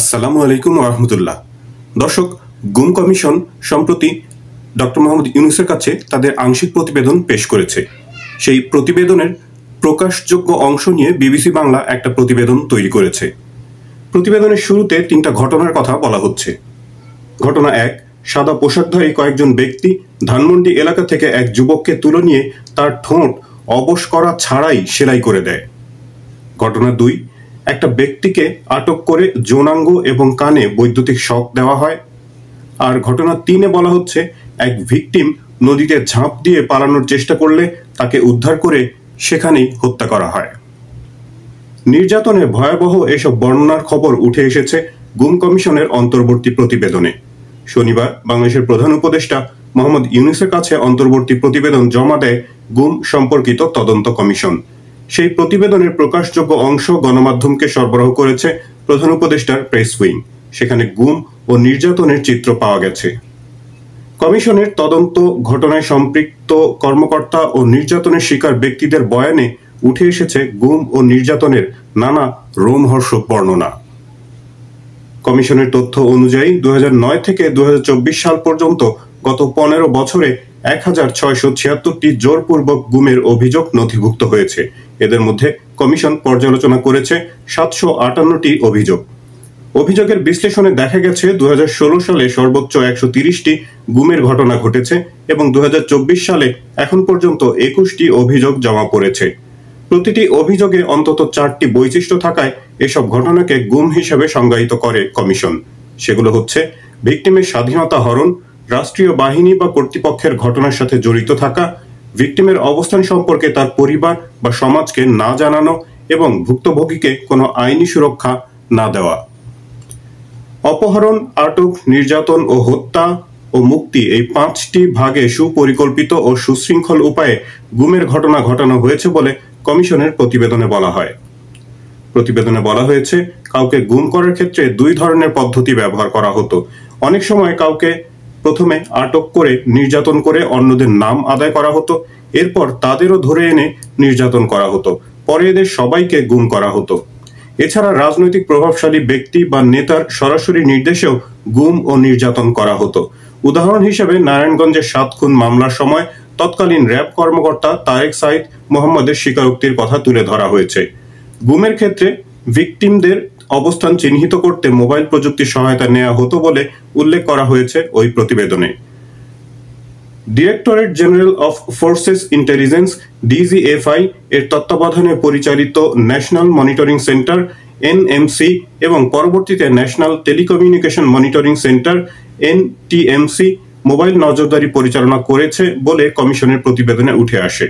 আসসালামু আলাইকুম ওয়া রাহমাতুল্লাহ। দর্শক, গুম কমিশন সম্প্রতি ডক্টর মোহাম্মদ ইউনূসের কাছে তাদের আংশিক প্রতিবেদন পেশ করেছে। সেই প্রতিবেদনের প্রকাশযোগ্য অংশ নিয়ে বিবিসি বাংলা একটা প্রতিবেদন তৈরি করেছে। প্রতিবেদনের শুরুতে ৩টা ঘটনার কথা বলা হচ্ছে। ঘটনা ১, সাদা পোশাকধারী কয়েকজন ব্যক্তি ধানমন্ডি এলাকা থেকে এক যুবককে তুলে নিয়ে তার ঠোঁট অবশ করা ছাড়াই সেলাই করে দেয়। ঘটনা ২, একটা ব্যক্তিকে আটক করে যৌনাঙ্গ এবং কানে বৈদ্যুতিক শক দেওয়া হয়। আর ঘটনা ৩-এ বলা হচ্ছে এক ভিকটিম নদীতে ঝাঁপ দিয়ে পালানোর চেষ্টা করলে তাকে উদ্ধার করে সেখানেই হত্যা করা হয়। নির্যাতনের ভয়াবহ এসব বর্ণনার খবর উঠে এসেছে গুম কমিশনের অন্তর্বর্তী প্রতিবেদনে। শনিবার বাংলাদেশের প্রধান উপদেষ্টা মোহাম্মদ ইউনূসের কাছে অন্তর্বর্তী প্রতিবেদন জমা দেয় গুম সম্পর্কিত তদন্ত কমিশন। সেই প্রতিবেদনের প্রকাশযোগ্য অংশ গণমাধ্যমকে সরবরাহ করেছে প্রধান উপদেষ্টার প্রেস উইং। সেখানে গুম ও নির্যাতনের চিত্র পাওয়া গেছে। কমিশনের তদন্ত ঘটনায় সম্পৃক্ত কর্মকর্তা ও নির্যাতনের শিকার ব্যক্তিদের বয়ানে উঠে এসেছে গুম ও নির্যাতনের নানা রোমহর্ষক বর্ণনা। কমিশনের তথ্য অনুযায়ী ২০০৯ থেকে ২০২৪ সাল পর্যন্ত গত ১৫ বছরে ১,৬৭৬টি জোরপূর্বক গুমের অভিযোগ নথিভুক্ত হয়েছে। এদের মধ্যে কমিশন পর্যালোচনা করেছে ৭৫৮টি অভিযোগ। অভিযোগের বিশ্লেষণে দেখা গেছে ২০১৬ সালে সর্বোচ্চ ১৩০টি গুমের ঘটনা ঘটেছে এবং ২০২৪ সালে এখন পর্যন্ত ২১টি অভিযোগ জমা পড়েছে। প্রতিটি অভিযোগে অন্তত ৪টি বৈশিষ্ট্য থাকায় এসব ঘটনাকে গুম হিসেবে সংজ্ঞায়িত করে কমিশন। সেগুলো হচ্ছে ভিকটিমের স্বাধীনতা হরণ, রাষ্ট্রীয় বাহিনী বা কর্তৃপক্ষের ঘটনার সাথে জড়িত থাকা, ভিকটিমের অবস্থান সম্পর্কে তার পরিবার বা সমাজকে না জানানো এবং ভুক্তভোগীকে কোনো আইনি সুরক্ষা না দেওয়া। অপহরণ, আটক, নির্যাতন ও হত্যা ও মুক্তি এই ৫টি ভাগে সুপরিকল্পিত ও সুশৃঙ্খল উপায়ে গুমের ঘটনা ঘটানো হয়েছে বলে কমিশনের প্রতিবেদনে বলা হয়। প্রতিবেদনে বলা হয়েছে কাউকে গুম করার ক্ষেত্রে ২ ধরনের পদ্ধতি ব্যবহার করা হতো। অনেক সময় কাউকে প্রথমে আটক করে নির্যাতন করে অন্যদের নাম আদায় করা হতো, এরপর তাদেরও ধরে এনে নির্যাতন করা হতো, পরে এদের সবাইকে গুম করা হতো। এছাড়া রাজনৈতিক প্রভাবশালী ব্যক্তি বা নেতার সরাসরি নির্দেশেও গুম ও নির্যাতন করা হতো। উদাহরণ হিসেবে নারায়ণগঞ্জের ৭ খুন মামলার সময় তৎকালীন র্যাব কর্মকর্তা তারেক সাঈদ মোহাম্মদের স্বীকারোক্তির কথা তুলে ধরা হয়েছে। গুমের ক্ষেত্রে ভিকটিমদের অবস্থান চিহ্নিত করতে মোবাইল প্রযুক্তির সহায়তা নেওয়া হতো বলে উল্লেখ করা হয়েছে ওই প্রতিবেদনে। Directorate general of forces intelligence DGFI এর তত্ত্বাবধানে পরিচালিত ন্যাশনাল মনিটরিং সেন্টার এনএমসি এবং পরবর্তীতে national telecommunication monitoring centre NTMC mobile নজরদারি পরিচালনা করেছে বলে কমিশনের প্রতিবেদনে উঠে আসে।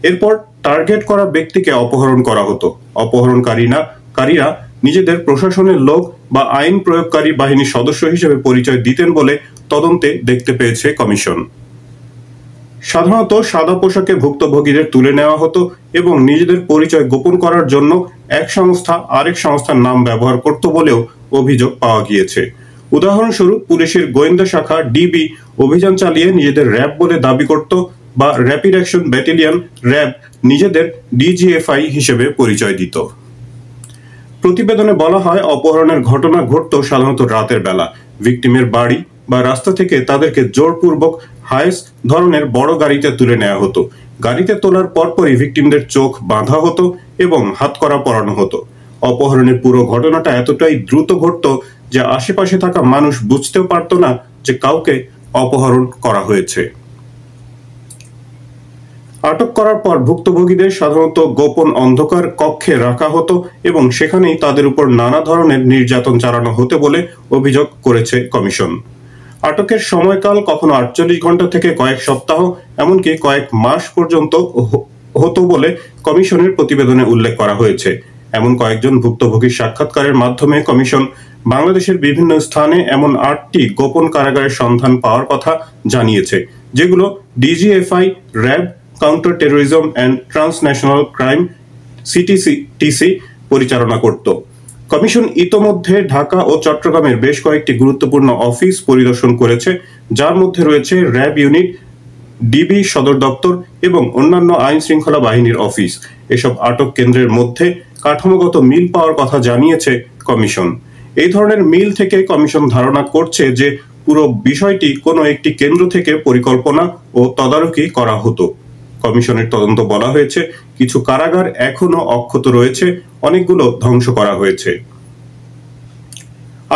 এরপর টার্গেট করা ব্যক্তিকে অপহরণ করা হতো। অপহরণকারীরা নিজেদের প্রশাসনের লোক বা আইন প্রয়োগকারী বাহিনীর সদস্য হিসেবে পরিচয় দিতেন বলে তদন্তে দেখতে পেয়েছে কমিশন। সাধারণত সাদা পোশাকে ভুক্তভোগীদের তুলে নেওয়া হতো এবং নিজেদের পরিচয় গোপন করার জন্য এক সংস্থা আরেক সংস্থার নাম ব্যবহার করত বলেও অভিযোগ পাওয়া গিয়েছে। উদাহরণস্বরূপ পুলিশের গোয়েন্দা শাখা ডিবি অভিযান চালিয়ে নিজেদের র্যাব বলে দাবি করত বা র্যাপিড অ্যাকশন ব্যাটালিয়ন র্যাব নিজেদের ডিজিএফআই হিসেবে পরিচয় দিত। প্রতিবেদনে বলা হয় অপহরণের ঘটনা ঘটত সাধারণত রাতের বেলা। ভিকটিমের বাড়ি বা রাস্তা থেকে তাদেরকে জোরপূর্বক হায়েস ধরনের বড় গাড়িতে তুলে নেওয়া হতো। গাড়িতে তোলার পরপরই ভিকটিমদের চোখ বাঁধা হতো এবং হাতকড়া পরানো হতো। অপহরণের পুরো ঘটনাটা এতটাই দ্রুত ঘটত যে আশেপাশে থাকা মানুষ বুঝতেও পারত না যে কাউকে অপহরণ করা হয়েছে। আটক করার পর ভুক্তভোগীদের সাধারণত গোপন অন্ধকার কক্ষে রাখা হতো এবং সেখানেই তাদের উপর নানা ধরনের নির্যাতন চালানো হতো বলে অভিযোগ করেছে কমিশন। আটকের সময়কাল কখনো ৪৮ ঘন্টা থেকে কয়েক সপ্তাহ এমনকি কয়েক মাস পর্যন্ত হতো বলে কমিশনের প্রতিবেদনে উল্লেখ করা হয়েছে। এমন কয়েকজন ভুক্তভোগীর সাক্ষাৎকারের মাধ্যমে কমিশন বাংলাদেশের বিভিন্ন স্থানে এমন ৮টি গোপন কারাগারের সন্ধান পাওয়ার কথা জানিয়েছে, যেগুলো DGFI, RAB, counter terrorism and transnational crime CTC পরিচালনা করত। কমিশন ইতোমধ্যে ঢাকা ও চট্টগ্রামের বেশ কয়েকটি গুরুত্বপূর্ণ অফিস পরিদর্শন করেছে, যার মধ্যে রয়েছে র্যাব ইউনিট, ডিবি সদর দপ্তর এবং অন্যান্য আইন শৃঙ্খলা বাহিনীর অফিস। এসব আটক কেন্দ্রের মধ্যে কাঠামোগত মিল পাওয়ার কথা জানিয়েছে কমিশন। এই ধরনের মিল থেকে কমিশন ধারণা করছে যে পুরো বিষয়টি কোনো একটি কেন্দ্র থেকে পরিকল্পনা ও তদারকি করা হতো। কমিশনের তদন্ত বলা হয়েছে, কিছু কারাগার এখনো অক্ষত রয়েছে, অনেকগুলো ধ্বংস করা হয়েছে।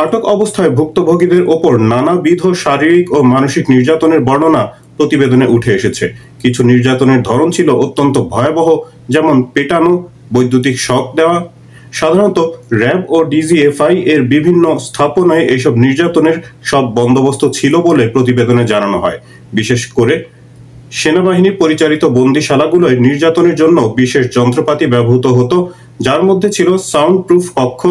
আটক অবস্থায় ভুক্তভোগীদের ওপর নানাবিধ শারীরিক ও মানসিক নির্যাতনের বর্ণনা প্রতিবেদনে উঠে এসেছে। কিছু নির্যাতনের ধরন ছিল অত্যন্ত ভয়াবহ, যেমন পেটানো, বৈদ্যুতিক শক দেওয়া। সাধারণত র্যাব ও ডিজিএফআই এর বিভিন্ন স্থাপনায় এসব নির্যাতনের সব বন্দোবস্ত ছিল বলে প্রতিবেদনে জানানো হয়। বিশেষ করে সেনাবাহিনী পরিচালিত বন্দিশালাগুলোয় নির্যাতনের জন্য বিশেষ যন্ত্রপাতি ব্যবহৃত হতো, যার মধ্যে ছিল সাউন্ড প্রুফ কক্ষ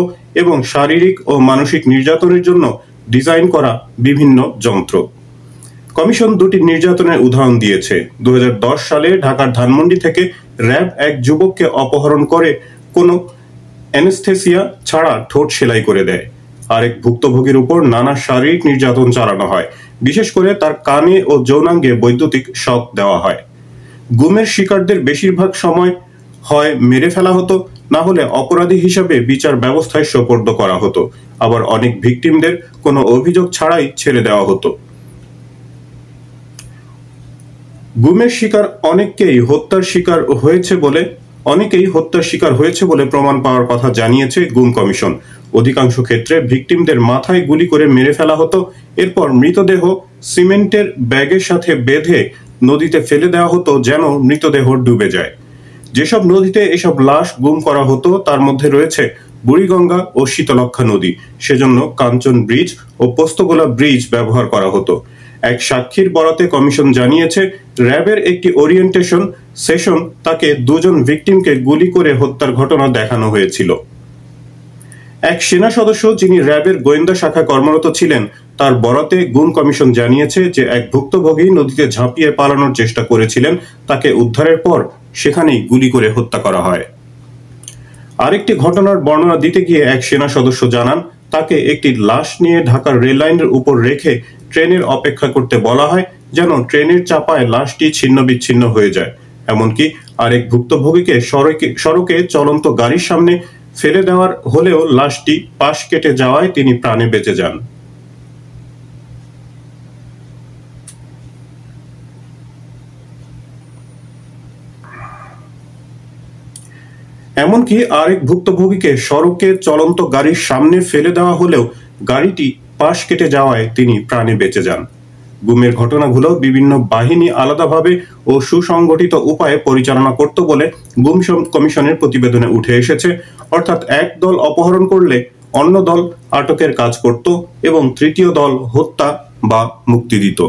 এবং শারীরিক ও মানসিক নির্যাতনের জন্য ডিজাইন করা বিভিন্ন যন্ত্র। কমিশন দুটি নির্যাতনের উদাহরণ দিয়েছে। 2010 সালে ঢাকার ধানমন্ডি থেকে র্যাব এক যুবককে অপহরণ করে কোনো অ্যানেস্থেসিয়া ছাড়া ঠোঁট সেলাই করে দেয়। আরেক ভুক্তভোগীর উপর নানা শারীরিক নির্যাতন চালানো হয়, বিশেষ করে তার কানে ও যৌনাঙ্গে বৈদ্যুতিক শক দেওয়া হয়। গুমের শিকারদের বেশিরভাগ সময় হয় মেরে ফেলা হতো, না হলে অপরাধী হিসাবে বিচার ব্যবস্থায় সোপর্দ করা হতো। আবার অনেক ভিকটিমদের কোনো অভিযোগ ছাড়াই ছেড়ে দেওয়া হতো। গুমের শিকার অনেকেই হত্যার শিকার হয়েছে বলে প্রমাণ পাওয়ার কথা জানিয়েছে গুম কমিশন। অধিকাংশ ক্ষেত্রে ভিকটিমদের মাথায় গুলি করে মেরে ফেলা হতো, এরপর মৃতদেহ সিমেন্টের ব্যাগের সাথে বেঁধে নদীতে ফেলে দেওয়া হতো যেন মৃতদেহ ডুবে যায়। যেসব নদীতে এসব লাশ গুম করা হতো তার মধ্যে রয়েছে বুড়িগঙ্গা ও শীতলক্ষা নদী, সেজন্য কাঞ্চন ব্রিজ ও পোস্তগোলা ব্রিজ ব্যবহার করা হতো। এক সাক্ষীর বরাতে কমিশন জানিয়েছে, র্যাবের একটি ওরিয়েন্টেশন সেশন তাকে দুজন ভিকটিমকে গুলি করে হত্যার ঘটনা দেখানো হয়েছিল। এক সেনা সদস্য যিনি র্যাবের গোয়েন্দা শাখায় কর্মরত ছিলেন, তার বরাতে গুম কমিশন জানিয়েছে যে এক ভুক্তভোগী নদীতে ঝাঁপিয়ে পালানোর চেষ্টা করেছিলেন, তাকে উদ্ধারের পর সেখানেই গুলি করে হত্যা করা হয়। আরেকটি ঘটনার বর্ণনা দিতে গিয়ে এক সেনা সদস্য জানান, তাকে একটি লাশ নিয়ে ঢাকার রেল লাইনের উপর রেখে ট্রেনের অপেক্ষা করতে বলা হয় যেন ট্রেনের চাপায় লাশটি ছিন্ন বিচ্ছিন্ন হয়ে যায়। এমনকি আরেক ভুক্তভোগীকে সড়কে চলন্ত গাড়ির সামনে ফেলে দেওয়ার হলেও লাশটি পাশ কেটে যাওয়ায় তিনি প্রাণে বেঁচে যান। এমনকি আরেক ভুক্তভোগীকে সড়কে চলন্ত গাড়ির সামনে ফেলে দেওয়া হলেও গাড়িটি পাশ কেটে যাওয়ায় তিনি প্রাণে বেঁচে যান। গুমের ঘটনাগুলো বিভিন্ন বাহিনী আলাদাভাবে ও সুসংগঠিত উপায়ে পরিচালনা করত বলে গুম কমিশনের প্রতিবেদনে উঠে এসেছে। অর্থাৎ এক দল অপহরণ করলে অন্য দল আটকের কাজ করত এবং তৃতীয় দল হত্যা বা মুক্তি দিত।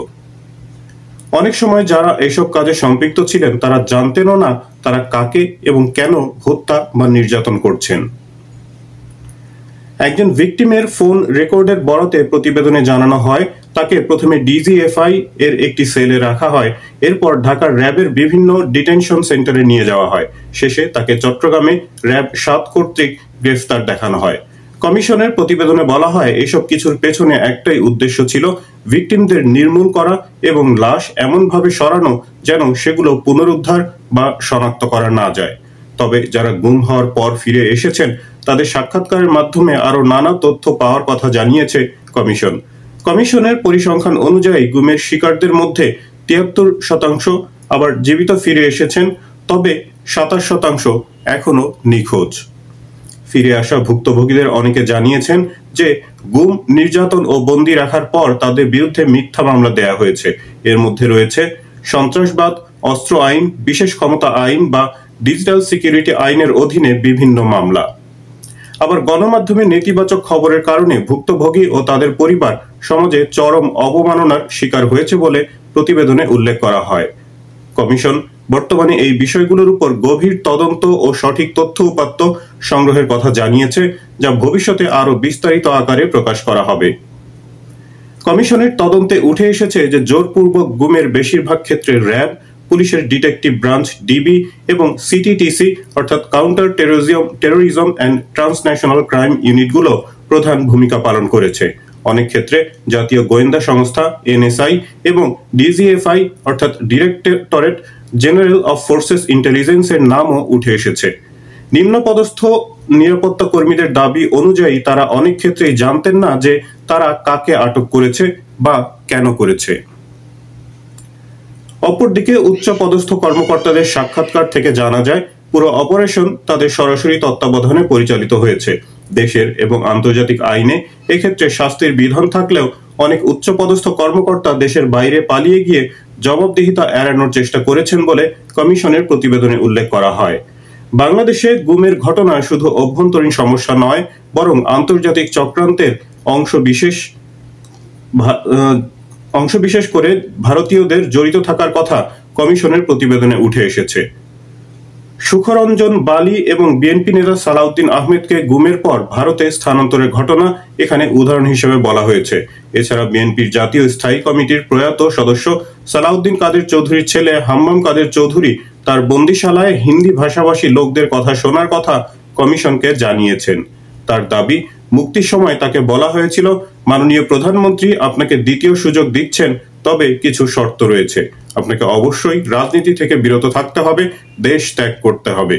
অনেক সময় যারা এসব কাজে সম্পৃক্ত ছিলেন তারা জানতেনও না তারা কাকে এবং কেন হত্যা বা নির্যাতন করছেন। একজন ভিকটিমের ফোন রেকর্ডের বরাতে প্রতিবেদনে জানানো হয়, তাকে প্রথমে ডিজিএফআই এর একটি সেলে রাখা হয়, এরপর ঢাকার র্যাবের বিভিন্ন ডিটেনশন সেন্টারে নিয়ে যাওয়া হয়। শেষে তাকে চট্টগ্রামে র্যাব ৭ কর্তৃক গ্রেফতার দেখানো হয়। কমিশনের প্রতিবেদনে বলা হয়, এসব কিছুর পেছনে একটাই উদ্দেশ্য ছিল, ভিকটিমদের নির্মূল করা এবং লাশ এমনভাবে সরানো যেন সেগুলো পুনরুদ্ধার বা শনাক্ত করা না যায়। তবে যারা গুম হওয়ার পর ফিরে এসেছেন তাদের সাক্ষাৎকারের মাধ্যমে আরো নানা তথ্য পাওয়ার কথা জানিয়েছে কমিশন। কমিশনের পরিসংখ্যান অনুযায়ী গুমের শিকারদের মধ্যে ৭৩% আবার জীবিত ফিরে এসেছেন, তবে ২৭% এখনো নিখোঁজ। ফিরে আসা ভুক্তভোগীদের অনেকে জানিয়েছেন যে গুম, নির্যাতন ও বন্দী রাখার পর তাদের বিরুদ্ধে মিথ্যা মামলা দেয়া হয়েছে। এর মধ্যে রয়েছে সন্ত্রাসবাদ, অস্ত্র আইন, বিশেষ ক্ষমতা আইন বা ডিজিটাল সিকিউরিটি আইনের অধীনে বিভিন্ন মামলা। আবার গণমাধ্যমে নেতিবাচক খবরের কারণে ভুক্তভোগী ও তাদের পরিবার সমাজে চরম অবমাননার শিকার হয়েছে বলে প্রতিবেদনে উল্লেখ করা হয়। কমিশন বর্তমানে এই বিষয়গুলোর উপর গভীর তদন্ত ও সঠিক তথ্য উপাত্ত সংগ্রহের কথা জানিয়েছে, যা ভবিষ্যতে আরো বিস্তারিত আকারে প্রকাশ করা হবে। কমিশনের তদন্তে উঠে এসেছে যে জোরপূর্বক গুমের বেশিরভাগ ক্ষেত্রে র্যাব, পুলিশের ডিটেকটিভ ব্রাঞ্চ ডিবি এবং সিটিটিসি অর্থাৎ counter terrorism and transnational crime ইউনিটগুলো প্রধান ভূমিকা পালন করেছে। অনেক ক্ষেত্রে জাতীয় গোয়েন্দা সংস্থা এনএসআই এবং ডিজিএফআই অর্থাৎ directorate general of forces intelligence এর নামও উঠে এসেছে। নিম্নপদস্থ নিরাপত্তা কর্মীদের দাবি অনুযায়ী তারা অনেক ক্ষেত্রেই জানতেন না যে তারা কাকে আটক করেছে বা কেন করেছে। অপরদিকে উচ্চপদস্থ কর্মকর্তাদের সাক্ষাৎকার থেকে জানা যায় পুরো অপারেশন তাদের সরাসরি তত্ত্বাবধানে পরিচালিত হয়েছে। দেশের এবং আন্তর্জাতিক আইনে এক্ষেত্রে শাস্তির বিধান থাকলেও অনেক উচ্চপদস্থ কর্মকর্তা দেশের বাইরে পালিয়ে গিয়ে জবাবদিহিতা এড়ানোর চেষ্টা করেছেন বলে কমিশনের প্রতিবেদনে উল্লেখ করা হয়। বাংলাদেশে গুমের ঘটনা শুধু অভ্যন্তরীণ সমস্যা নয়, বরং আন্তর্জাতিক চক্রান্তের অংশ বিশেষ করে ভারতীয়দের জড়িত থাকার কথা কমিশনের প্রতিবেদনে উঠে এসেছে। সুখরঞ্জন বালি এবং বিএনপি নেতা সালাউদ্দিন আহমেদকে গুমের পর ভারতে স্থানান্তরের ঘটনা এখানে উদাহরণ হিসেবে বলা হয়েছে। এছাড়া বিএনপির জাতীয় স্থায়ী কমিটির প্রয়াত সদস্য সালাউদ্দিন কাদের চৌধুরীর ছেলে হাম্মাম কাদের চৌধুরী তার বন্দিশালায় হিন্দি ভাষাভাষী লোকদের কথা শোনার কথা কমিশনকে জানিয়েছেন। তার দাবি, মুক্তির সময় তাকে বলা হয়েছিল, মাননীয় প্রধানমন্ত্রী আপনাকে দ্বিতীয় সুযোগ দিচ্ছেন, তবে কিছু শর্ত রয়েছে। আপনাকে অবশ্যই রাজনীতি থেকে বিরত থাকতে হবে, দেশ ত্যাগ করতে হবে।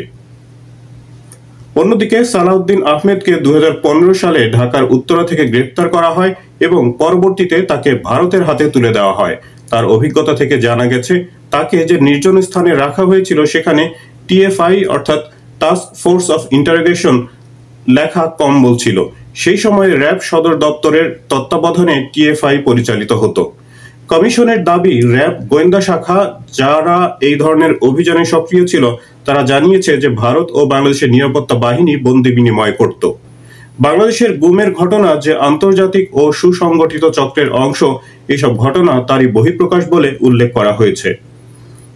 অন্যদিকে সালাউদ্দিন আহমেদকে 2015 সালে ঢাকার উত্তরা থেকে গ্রেপ্তার করা হয় এবং পরবর্তীতে তাকে ভারতের হাতে তুলে দেওয়া হয়। তার অভিজ্ঞতা থেকে জানা গেছে, তাকে যে নির্জন স্থানে রাখা হয়েছিল সেখানে টিএফআই অর্থাৎ টাস্ক ফোর্স অফ ইন্টারোগেশন লেখা কম্বল ছিল। সেই সময় র্যাব সদর দপ্তরের তত্ত্বাবধানে টিএফআই পরিচালিত হতো। কমিশনের দাবি, র্যাব গোয়েন্দা শাখা যারা এই ধরনের অভিযানে সক্রিয় ছিল তারা জানিয়েছে যে ভারত ও বাংলাদেশের নিরাপত্তা বাহিনী বন্দি বিনিময় করত। বাংলাদেশের গুমের ঘটনা যে আন্তর্জাতিক ও সুসংগঠিত চক্রের অংশ, এসব ঘটনা তারই বহিঃপ্রকাশ বলে উল্লেখ করা হয়েছে।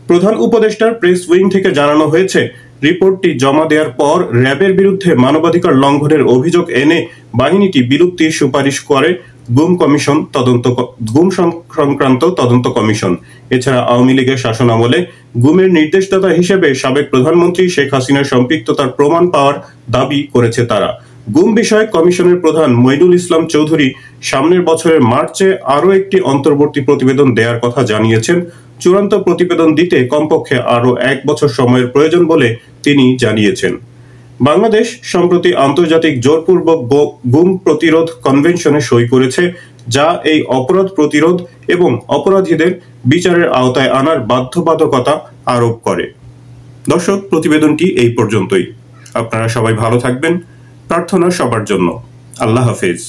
প্রধান উপদেষ্টার প্রেস উইং থেকে জানানো হয়েছে, রিপোর্টটি জমা দেওয়ার পর র্যাবের বিরুদ্ধে মানবাধিকার লঙ্ঘনের অভিযোগ এনে বাহিনীটি বিলুপ্তির সুপারিশ করে গুম সংক্রান্ত তদন্ত কমিশন। এছাড়া আওয়ামী লীগের শাসনামলে গুমের নির্দেশদাতা হিসেবে সাবেক প্রধানমন্ত্রী শেখ হাসিনার সম্পৃক্ততার প্রমাণ পাওয়ার দাবি করেছে তারা। গুম বিষয়ে কমিশনের প্রধান মইনুল ইসলাম চৌধুরী সামনের বছরের মার্চে আরও একটি অন্তর্বর্তী প্রতিবেদন দেওয়ার কথা জানিয়েছেন। চূড়ান্ত প্রতিবেদন দিতে কমপক্ষে আরও 1 বছর সময়ের প্রয়োজন বলে তিনি জানিয়েছেন। বাংলাদেশ সম্প্রতি আন্তর্জাতিক জোরপূর্বক গুম প্রতিরোধ কনভেনশনে সই করেছে, যা এই অপরাধ প্রতিরোধ এবং অপরাধীদের বিচারের আওতায় আনার বাধ্যবাধকতা আরোপ করে। দর্শক, প্রতিবেদনটি এই পর্যন্তই। আপনারা সবাই ভালো থাকবেন, প্রার্থনা সবার জন্য। আল্লাহ হাফেজ।